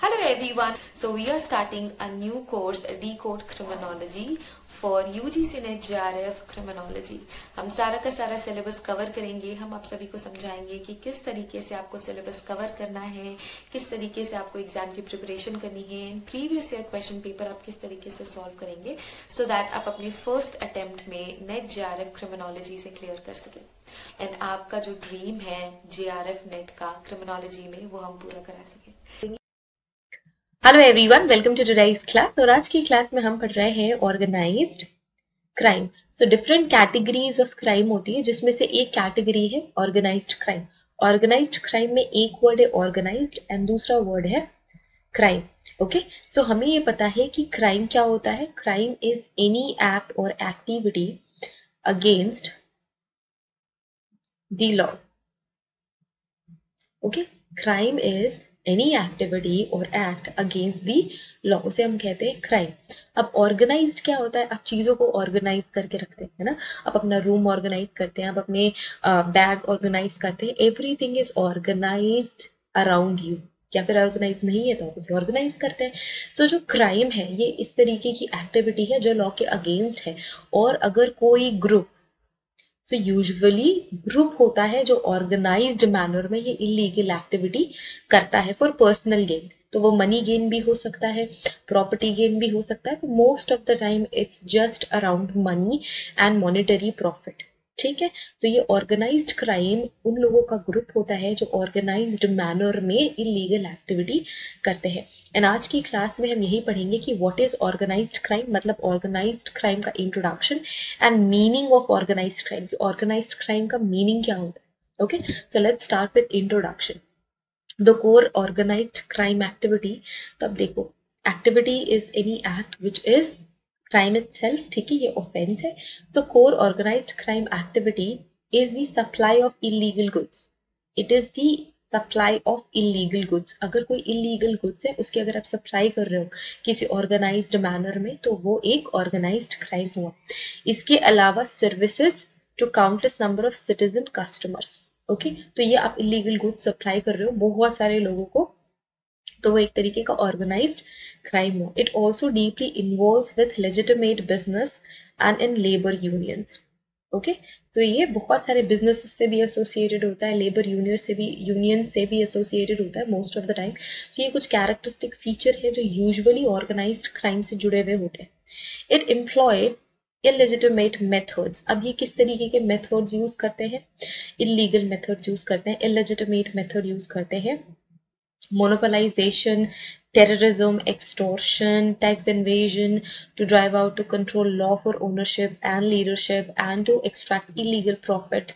Hello everyone. So we are starting a new course, Decode Criminology for UGC NET JRF Criminology. हम सारा का सारा syllabus cover करेंगे. हम आप सभी को समझाएंगे कि किस तरीके से आपको सिलेबस कवर करना है, किस तरीके से आपको एग्जाम की प्रिपरेशन करनी है, प्रीवियस ईयर क्वेश्चन पेपर आप किस तरीके से सॉल्व करेंगे, सो दैट आप अपने फर्स्ट अटेम्प्ट में नेट JRF क्रिमिनोलॉजी से क्लियर कर सके एंड आपका जो ड्रीम है JRF नेट का क्रिमिनोलॉजी में वो हम पूरा करा सके. Hello everyone, welcome to today's class. और आज की क्लास में हम पढ़ रहे हैं organised crime. So different categories of crime होती है, जिसमें से एक कैटेगरी है ऑर्गेनाइज्ड क्राइम. ऑर्गेनाइज्ड क्राइम में एक वर्ड है ऑर्गेनाइज्ड एंड दूसरा वर्ड है क्राइम. ओके, सो हमें ये पता है कि क्राइम क्या होता है. क्राइम इज एनी एक्ट और activity against the law. Okay, crime is any activity और एक्ट अगेंस्ट दी लॉ, उसे हम कहते हैं क्राइम. अब ऑर्गेनाइज्ड क्या होता है? आप चीजों को ऑर्गेनाइज करके रखते हैं, है ना. आप अपना रूम ऑर्गेनाइज करते हैं, आप अपने बैग ऑर्गेनाइज करते हैं. Everything is organised around you. या फिर ऑर्गेनाइज नहीं है तो आप उसे ऑर्गेनाइज करते हैं. सो जो क्राइम है ये इस तरीके की एक्टिविटी है जो लॉ के अगेंस्ट है. और अगर कोई ग्रुप, सो यूजुअली ग्रुप होता है जो ऑर्गेनाइज्ड मैनर में ये इलीगल एक्टिविटी करता है फॉर पर्सनल गेन. तो वो मनी गेन भी हो सकता है, प्रॉपर्टी गेन भी हो सकता है. तो most of the time it's just around money and monetary profit. ठीक है, तो ये ऑर्गेनाइज्ड क्राइम उन लोगों का ग्रुप होता है जो ऑर्गेनाइज्ड मैनर में इलीगल एक्टिविटी करते हैं. एंड आज की क्लास में हम यही पढ़ेंगे कि व्हाट इज ऑर्गेनाइज्ड क्राइम, मतलब ऑर्गेनाइज्ड क्राइम का introduction and meaning of organised crime. Organised crime का मीनिंग क्या होता है. Okay, so let's start with introduction. The core organised crime activity. तो अब देखो, activity is any act which is crime itself. ठीक है, ये ऑफेंस है. तो core organised crime activity is the supply of illegal goods. It is the supply of illegal goods. अगर कोई इलीगल गुड्स है उसकी अगर आप सप्लाई कर रहे हो किसी ऑर्गेनाइज्ड मैनर में तो वो एक ऑर्गेनाइज्ड क्राइम हुआ. इसके अलावा services to countless number of citizen customers. Okay, तो ये आप इलीगल गुड्स सप्लाई कर रहे हो बहुत सारे लोगों को, तो वो एक तरीके का ऑर्गेनाइज्ड क्राइम हो. It also deeply involves with legitimate business and in labour unions. Okay, तो ये बहुत सारे बिजनेस से भी एसोसिएटेड होता है, लेबर यूनियन से भी एसोसिएटेड होता है मोस्ट ऑफ द टाइम. तो ये कुछ कैरेक्टरिस्टिक फीचर है जो यूजुअली ऑर्गेनाइज्ड क्राइम से जुड़े हुए होते हैं. It employed illegitimate methods. अब ये किस तरीके के मेथड्स यूज करते हैं? इलीगल मेथड यूज करते हैं, इलेजिटिमेट मेथड यूज करते हैं. Monopolization, terrorism, extortion, tax evasion, to drive out, to control lawful ownership and leadership, and to extract illegal profit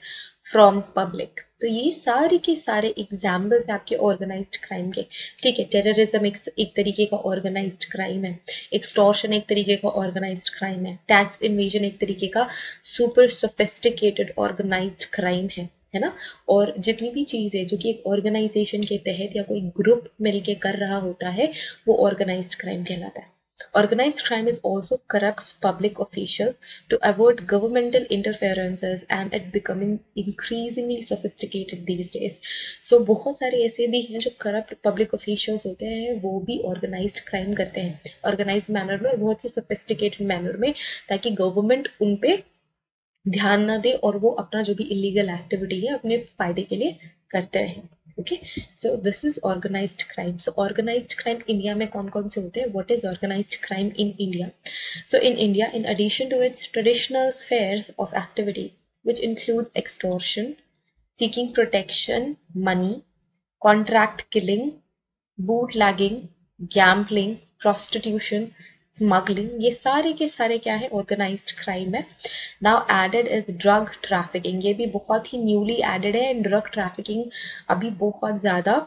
from public. तो ये सारे के सारे एग्जाम्पल्स आपके ऑर्गेनाइज्ड क्राइम के. ठीक है, टेररिज्म एक तरीके का ऑर्गेनाइज्ड क्राइम है, एक्सटॉर्शन एक तरीके का ऑर्गेनाइज्ड क्राइम है, टैक्स इन्वेजन एक तरीके का सुपर सोफिस्टिकेटेड ऑर्गेनाइज्ड क्राइम है ना. और जितनी भी चीज है जो कि एक ऑर्गेनाइजेशन के तहत या कोई ग्रुप मिलके कर रहा होता है वो ऑर्गेनाइज्ड क्राइम कहलाता है. Organized crime is also corrupts public officials to avoid governmental interferences and it becoming increasingly sophisticated these days. So बहुत सारे ऐसे भी हैं जो corrupt public officials होते हैं, वो भी organized crime करते हैं organized manner में, बहुत ही sophisticated manner में, ताकि government उन पे ध्यान ना दे और वो अपना जो भी इलीगल एक्टिविटी है अपने फायदे के लिए करते हैं. Okay, so this is organised crime. So organised crime India में कौन कौन से होते हैं? What is organised crime in India? So in India, in addition to its traditional spheres of activity which includes extortion, seeking protection, money, contract killing, bootlegging, gambling, prostitution, smuggling, ये सारे के सारे क्या है? ऑर्गेनाइज्ड क्राइम है. Now added is drug trafficking. ये भी बहुत ही न्यूली एडेड है. ड्रग ट्रैफिकिंग अभी बहुत ज्यादा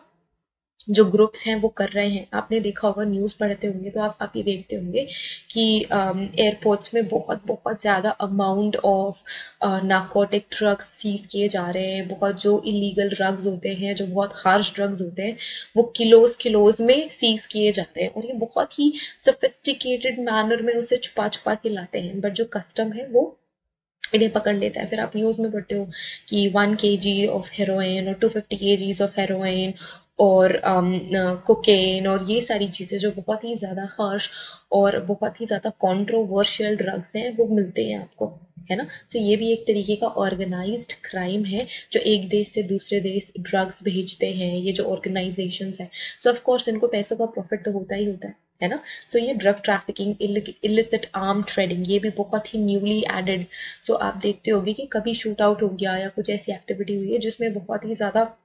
जो ग्रुप्स हैं वो कर रहे हैं. आपने देखा होगा, न्यूज पढ़ते होंगे तो आप ये देखते होंगे कि एयरपोर्ट्स में बहुत बहुत ज्यादा amount of narcotic drugs seize किए जा रहे हैं. बहुत जो इलीगल ड्रग्स होते हैं, जो बहुत हार्श ड्रग्स होते हैं, वो किलोज में सीज किए जाते हैं और ये बहुत ही सोफिस्टिकेटेड मैनर में उसे छुपा छुपा के लाते हैं. बट जो कस्टम है वो इन्हें पकड़ लेता है. फिर आप न्यूज में पढ़ते हो कि 1 kg ऑफ हेरोइन और 250 kgs ऑफ हेरोइन और कोकेन और ये सारी चीज़ें जो बहुत ही ज़्यादा हार्श और बहुत ही ज़्यादा कंट्रोवर्शियल ड्रग्स हैं वो मिलते हैं आपको, है ना। तो ये भी एक तरीके का ऑर्गेनाइज्ड क्राइम है जो एक देश से दूसरे देश ड्रग्स भेजते हैं, ये जो ऑर्गेनाइजेशंस हैं। सो ऑफ कोर्स इनको पैसों का प्रॉफिट तो होता ही होता है ना। सो ये drug trafficking, illicit arm trading, ये भी बहुत ही न्यूली एडेड। सो आप देखते होंगे कि कभी शूट आउट हो गया या कुछ ऐसी एक्टिविटी हुई है जिसमें बहुत ही ज़्यादा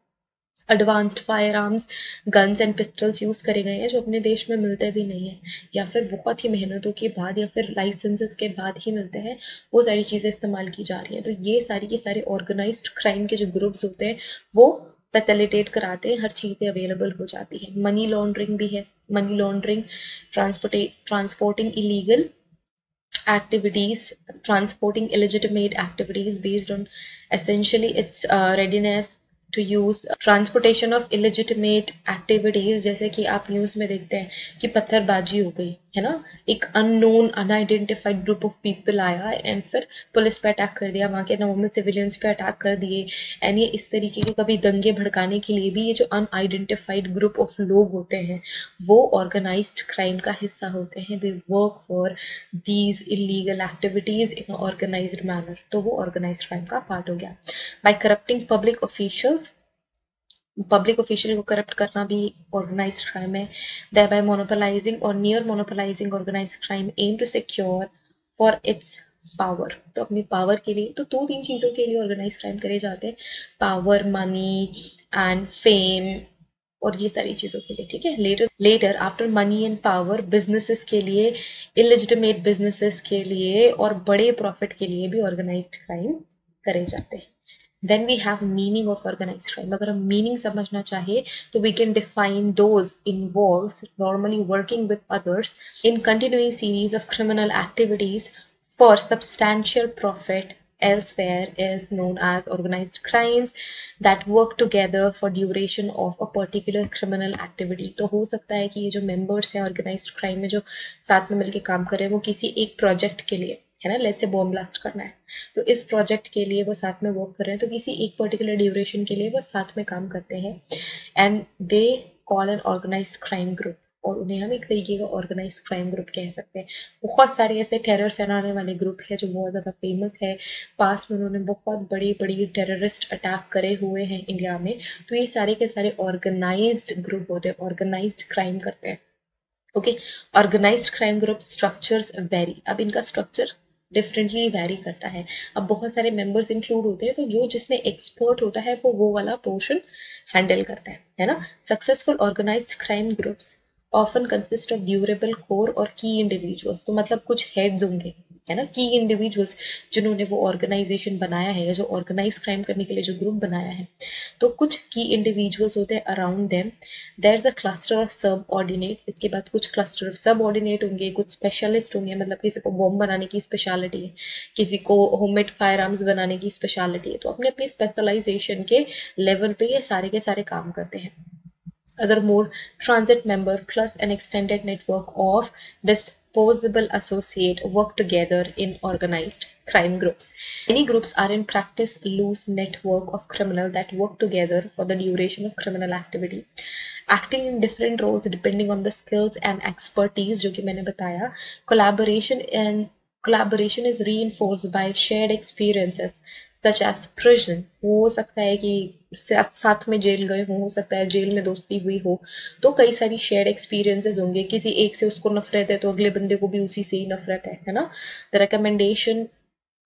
advanced fire arms, guns and pistols use करे गए हैं जो अपने देश में मिलते भी नहीं है, या फिर बहुत ही मेहनतों के बाद या फिर लाइसेंसेस के बाद ही मिलते हैं, वो सारी चीजें इस्तेमाल की जा रही हैं। तो ये सारी की सारे ऑर्गेनाइज्ड क्राइम के जो ग्रुप्स होते हैं वो फैसिलिटेट कराते हैं, हर चीजें अवेलेबल हो जाती है। मनी लॉन्ड्रिंग भी है, money laundering, transporting illegal activities, transporting illegitimate activities based on essentially its readiness to use, transportation of illegitimate activities, जैसे कि आप न्यूज में देखते हैं कि पत्थरबाजी हो गई है ना, एक unknown unidentified group of people आया एंड फिर पुलिस पे अटैक कर दिया, वहां के नॉर्मल सिविलियंस पे अटैक कर दिए। एंड ये इस तरीके के कभी दंगे भड़काने के लिए भी ये जो अनआइडेंटिफाइड ग्रुप ऑफ लोग होते हैं वो ऑर्गेनाइज्ड क्राइम का हिस्सा होते हैं। They work for these illegal activities in organised manner, तो वो ऑर्गेनाइज्ड क्राइम का पार्ट हो गया। By corrupting public officials, public official को करप्ट करना भी ऑर्गेनाइज्ड क्राइम है। thereby monopolizing or near monopolizing organized crime aim to secure for its power, तो अपनी पावर के लिए तो दो तीन चीजों के लिए ऑर्गेनाइज क्राइम करे जाते हैं, पावर, मनी एंड फेम और ये सारी चीजों के लिए, ठीक है। Later after money and power, businesses के लिए, इलिजिटिमेट बिजनेसेस के लिए और बड़े प्रॉफिट के लिए भी ऑर्गेनाइज्ड क्राइम करे जाते हैं। Then we have meaning of organized crime. अगर हम meaning समझना चाहे तो we can define those involves normally working with others in continuing series of criminal activities for substantial profit elsewhere is known as organized crimes that work together for duration of a particular criminal activity. तो हो सकता है कि ये जो members हैं organized crime में जो साथ में मिलके काम कर रहे हैं वो किसी एक project के लिए, है ना, लेट्स से बॉम्ब ब्लास्ट करना है तो इस प्रोजेक्ट के लिए वो साथ में वर्क कर रहे हैं, तो किसी एक पर्टिकुलर ड्यूरेशन के लिए वो साथ में काम करते हैं and they call an organised crime group, और उन्हें हम एक तरीके का ऑर्गेनाइज्ड क्राइम ग्रुप कह सकते हैं। बहुत सारे ऐसे टेरर फैलाने वाले ग्रुप है जो बहुत ज़्यादा फेमस है, पास में उन्होंने बहुत बड़ी बड़ी टेररिस्ट अटैक करे हुए हैं इंडिया में, तो ये सारे के सारे ऑर्गेनाइज्ड ग्रुप होते हैं, ऑर्गेनाइज्ड क्राइम करते हैं। Okay, organised crime group structures very, अब इनका स्ट्रक्चर डिफरेंटली वैरी करता है। अब बहुत सारे मेंबर्स इंक्लूड होते हैं तो जो जिसमें एक्सपर्ट होता है वो वाला पोर्शन हैंडल करता है ना। Successful organised crime groups often consist of durable core और की इंडिविजुअल्स, तो मतलब कुछ हेड्स होंगे, है ना, की इंडिविजुअल्स जिन्होंने वो ऑर्गेनाइजेशन बनाया है या जो ऑर्गेनाइज क्राइम करने के लिए जो ग्रुप बनाया है, तो कुछ की इंडिविजुअल्स होते हैं around them. There is a cluster of subordinates, इसके बाद कुछ क्लस्टर ऑफ सब ऑर्डिनेट होंगे, कुछ स्पेशलिस्ट होंगे, मतलब किसी को बॉम्ब बनाने की स्पेशलिटी है, किसी को होममेड फायर आर्म्स बनाने की स्पेशलिटी है, तो अपने अपनी स्पेशलाइजेशन के लेवल पे ये सारे के सारे काम करते हैं। Other more transit member plus an extended network of disposable associate work together in organized crime groups. Many groups are in practice loose network of criminals that work together for the duration of criminal activity, acting in different roles depending on the skills and expertise जो कि मैंने बताया। Collaboration is reinforced by shared experiences such as prison, हो सकता है कि साथ में जेल गए हो सकता है जेल में दोस्ती हुई हो, तो कई सारी शेयर्ड एक्सपीरियंसेस होंगे, किसी एक से उसको नफरत है तो अगले बंदे को भी उसी से ही नफरत है ना। The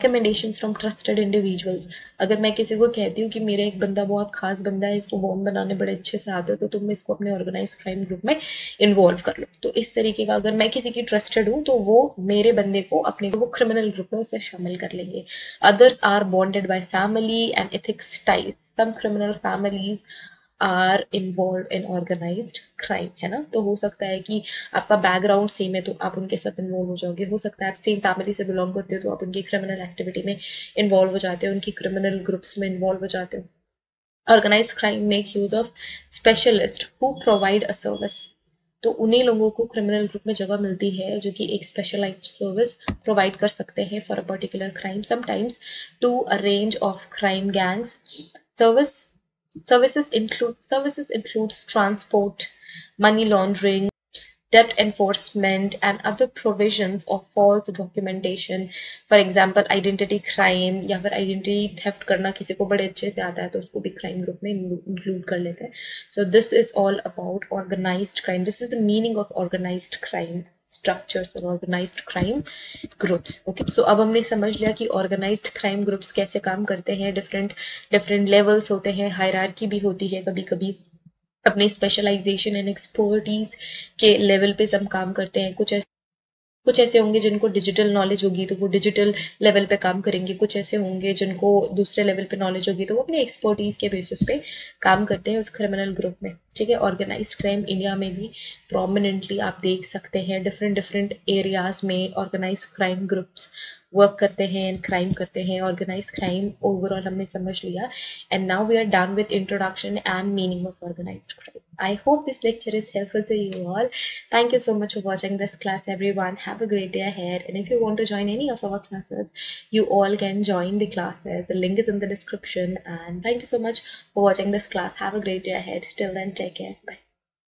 recommendations from trusted individuals, अगर मैं किसी को कहती हूँ कि मेरा एक बंदा बहुत खास बंदा है, इसको बॉम्ब बनाने बड़े अच्छे से आते हो, तो तुम इसको अपने ऑर्गेनाइज क्राइम ग्रुप में इन्वॉल्व कर लो। तो इस तरीके का अगर मैं किसी की ट्रस्टेड हूँ तो वो मेरे बंदे को अपने वो क्रिमिनल ग्रुप में उसे शामिल कर लेंगे। Others are bonded by family and ethics ties, some criminal families are involved in organized crime, है ना। तो हो सकता है कि आपका बैकग्राउंड सेम है तो आप उनके साथ इन्वॉल्व हो जाओगे, हो सकता है आप सेम फैमिली से बिलोंग करते हो तो आप उनकी क्रिमिनल एक्टिविटी में इन्वॉल्व हो जाते हो, उनकी क्रिमिनल ग्रुप्स में इन्वॉल्व हो जाते हो। Organised crime make use of specialist who provide a service, तो उन्हीं लोगों को क्रिमिनल ग्रुप में जगह मिलती है जो कि एक स्पेशलाइज्ड सर्विस प्रोवाइड कर सकते हैं for a particular crime, sometimes to a range of crime gangs. Service Services includes transport, money laundering, debt enforcement, and other provisions of false documentation. For example, identity crime या फिर identity theft करना किसी को बड़े अच्छे से आता है तो उसको भी crime group में include कर लेते हैं. So this is all about organized crime. This is the meaning of organized crime structures और organized crime groups. Okay, so अब हमने समझ लिया कि organized crime groups कैसे काम करते हैं. different levels होते हैं, hierarchy भी होती है कभी कभी. अपने स्पेशलाइजेशन एंड एक्सपर्टीज के लेवल पे सब काम करते हैं. कुछ ऐसे होंगे जिनको डिजिटल नॉलेज होगी तो वो डिजिटल लेवल पे काम करेंगे. कुछ ऐसे होंगे जिनको दूसरे लेवल पे नॉलेज होगी तो वो अपने एक्सपर्टीज के बेसिस पे काम करते हैं उस क्रिमिनल ग्रुप में. ठीक है. ऑर्गेनाइज क्राइम इंडिया में भी प्रोमिनेंटली आप देख सकते हैं डिफरेंट एरियाज में ऑर्गेनाइज क्राइम ग्रुप्स वर्क करते हैं एंड क्राइम करते हैं. ऑर्गेनाइज क्राइम ओवरऑल हमने समझ लिया and now we are done with introduction and meaning of organised crime. I hope this lecture is helpful to you all. Thank you so much for watching this class, everyone. Have a great day ahead. And if you want to join any of our classes, you all can join the classes. The link is in the description. And thank you so much for watching this class. Have a great day ahead. Till then, take care. Bye.